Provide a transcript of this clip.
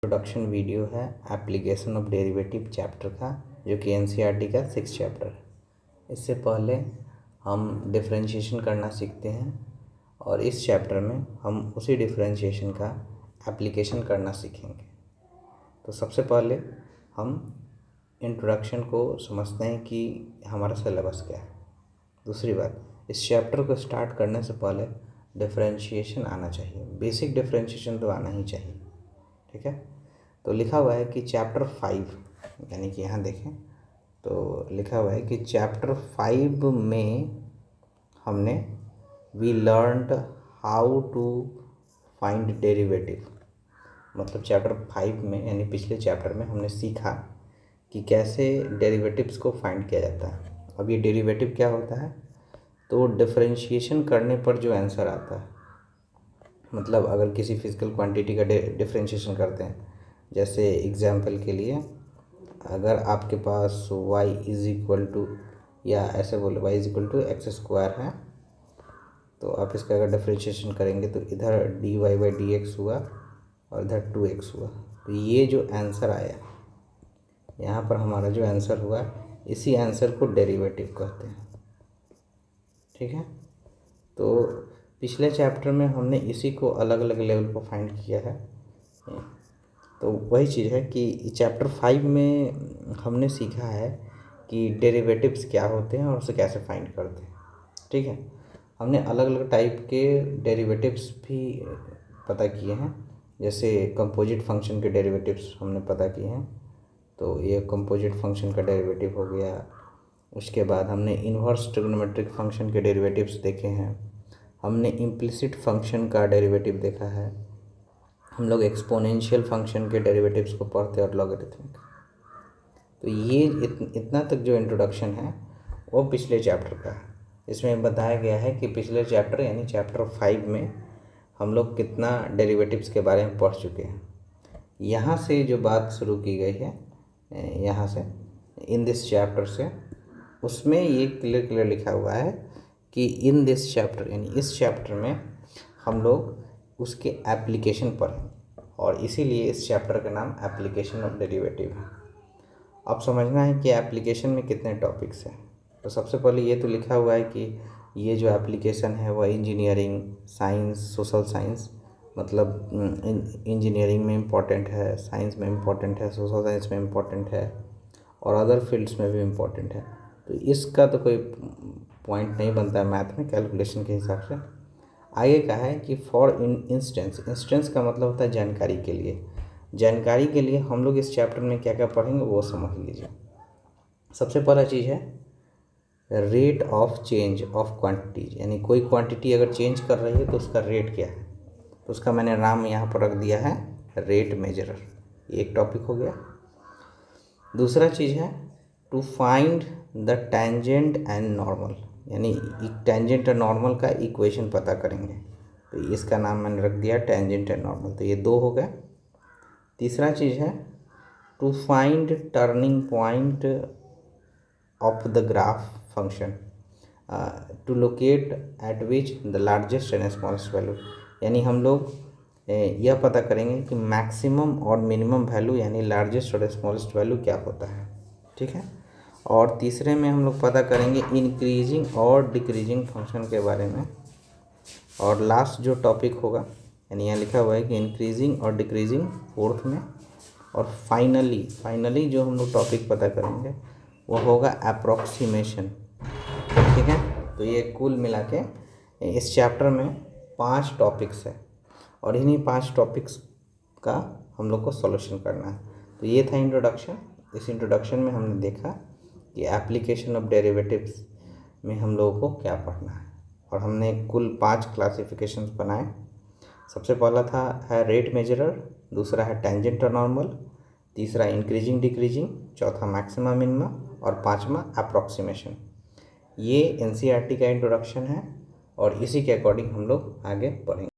Introduction video है application of derivative chapter का, जो कि एनसीईआरटी का 6th चैप्टर है। इससे पहले हम डिफरेंशिएशन करना सीखते हैं और इस चैप्टर में हम उसी डिफरेंशिएशन का एप्लीकेशन करना सीखेंगे। तो सबसे पहले हम इंट्रोडक्शन को समझते हैं कि हमारा सिलेबस क्या है। दूसरी बात, इस चैप्टर को स्टार्ट करने से पहले डिफरेंशिएशन आना चाहिए, बेसिक डिफरेंशिएशन तो आना ही चाहिए। ठीक है, तो लिखा हुआ है कि चैप्टर 5, यानी कि यहाँ देखें तो लिखा हुआ है कि चैप्टर 5 में हमने we learned how to find derivative. मतलब चैप्टर 5 में यानी पिछले चैप्टर में हमने सीखा कि कैसे डेरिवेटिव्स को फाइंड किया जाता है। अब ये डेरिवेटिव क्या होता है, तो डिफरेंशिएशन करने पर जो आंसर आता है, मतलब अगर किसी फिजिकल क्वांटिटी का डिफरेंशिएशन करते हैं, जैसे एग्जाम्पल के लिए अगर आपके पास y इज़ इक्वल टू, या ऐसे बोले y is equal to x square है, तो आप इसका अगर डिफरेंशिएशन करेंगे तो इधर dy/dx हुआ और इधर 2x हुआ। तो ये जो आंसर आया, यहाँ पर हमारा जो आंसर हुआ, इसी आंसर को डेरिवेटिव कहते हैं। ठीक है, तो पिछले चैप्टर में हमने इसी को अलग अलग लेवल पर फाइंड किया है। तो वही चीज़ है कि चैप्टर 5 में हमने सीखा है कि डेरिवेटिव्स क्या होते हैं और उसे कैसे फाइंड करते हैं। ठीक है, हमने अलग अलग टाइप के डेरिवेटिव्स भी पता किए हैं, जैसे कंपोजिट फंक्शन के डेरिवेटिव्स हमने पता किए हैं। तो ये कंपोजिट फंक्शन का डेरिवेटिव हो गया। उसके बाद हमने इन्वर्स ट्रिग्नोमेट्रिक फंक्शन के डेरिवेटिव्स देखे हैं। हमने इम्प्लिसिट फंक्शन का डेरिवेटिव देखा है। हम लोग एक्सपोनेंशियल फंक्शन के डेरिवेटिव्स को पढ़ते और लॉगरिथमिक। तो ये इतना तक जो इंट्रोडक्शन है वो पिछले चैप्टर का है। इसमें बताया गया है कि पिछले चैप्टर यानी चैप्टर 5 में हम लोग कितना डेरिवेटिव्स के बारे में पढ़ चुके हैं। यहाँ से जो बात शुरू की गई है, यहाँ से इन दिस चैप्टर से, उसमें ये क्लियर लिखा हुआ है कि इन दिस चैप्टर यानी इस चैप्टर में हम लोग उसके एप्लीकेशन पढ़ें, और इसीलिए इस चैप्टर का नाम एप्लीकेशन ऑफ डेरिवेटिव है। अब समझना है कि एप्लीकेशन में कितने टॉपिक्स हैं। तो सबसे पहले ये तो लिखा हुआ है कि ये जो एप्लीकेशन है वह इंजीनियरिंग, साइंस, सोशल साइंस, मतलब इंजीनियरिंग में इम्पॉर्टेंट है, साइंस में इम्पॉर्टेंट है, सोशल साइंस में इम्पॉर्टेंट है, और अदर फील्ड्स में भी इम्पॉर्टेंट है। तो इसका तो कोई पॉइंट नहीं बनता है मैथ में कैलकुलेशन के हिसाब से। आगे का है कि फॉर इंस्टेंस का मतलब होता है जानकारी के लिए। जानकारी के लिए हम लोग इस चैप्टर में क्या क्या पढ़ेंगे वो समझ लीजिए। सबसे पहला चीज़ है rate of change of quantities, यानी कोई क्वांटिटी अगर चेंज कर रही है तो उसका रेट क्या है। तो उसका मैंने नाम यहाँ पर रख दिया है रेट मेजरर। ये एक टॉपिक हो गया। दूसरा चीज़ है to find the tangent and normal, यानी टेंजेंट और नॉर्मल का इक्वेशन पता करेंगे। तो इसका नाम मैंने रख दिया टेंजेंट एंड नॉर्मल। तो ये 2 हो गए। तीसरा चीज़ है to find turning point of the graph function to locate at which the largest and smallest value, यानी हम लोग यह पता करेंगे कि मैक्सिमम और मिनिमम वैल्यू यानी लार्जेस्ट और स्मॉलेस्ट वैल्यू क्या होता है। ठीक है, और तीसरे में हम लोग पता करेंगे इंक्रीजिंग और डिक्रीजिंग फंक्शन के बारे में। और लास्ट जो टॉपिक होगा, यानी यहाँ लिखा हुआ है कि इंक्रीजिंग और डिक्रीजिंग 4th में। और फाइनली जो हम लोग टॉपिक पता करेंगे वो होगा अप्रॉक्सीमेशन। ठीक है, तो ये कुल मिला के इस चैप्टर में 5 टॉपिक्स है, और इन्हीं 5 टॉपिक्स का हम लोग को सॉल्यूशन करना है। तो ये था इंट्रोडक्शन। इस इंट्रोडक्शन में हमने देखा कि एप्लीकेशन ऑफ डेरिवेटिव्स में हम लोगों को क्या पढ़ना है, और हमने कुल 5 क्लासिफिकेशंस बनाए। सबसे पहला है रेट मेजरर, दूसरा है टेंजेंट और नॉर्मल, तीसरा इंक्रीजिंग डिक्रीजिंग, चौथा मैक्सिमा मिनिमा, और 5वां अप्रॉक्सीमेशन। ये एनसीईआरटी का इंट्रोडक्शन है, और इसी के अकॉर्डिंग हम लोग आगे पढ़ेंगे।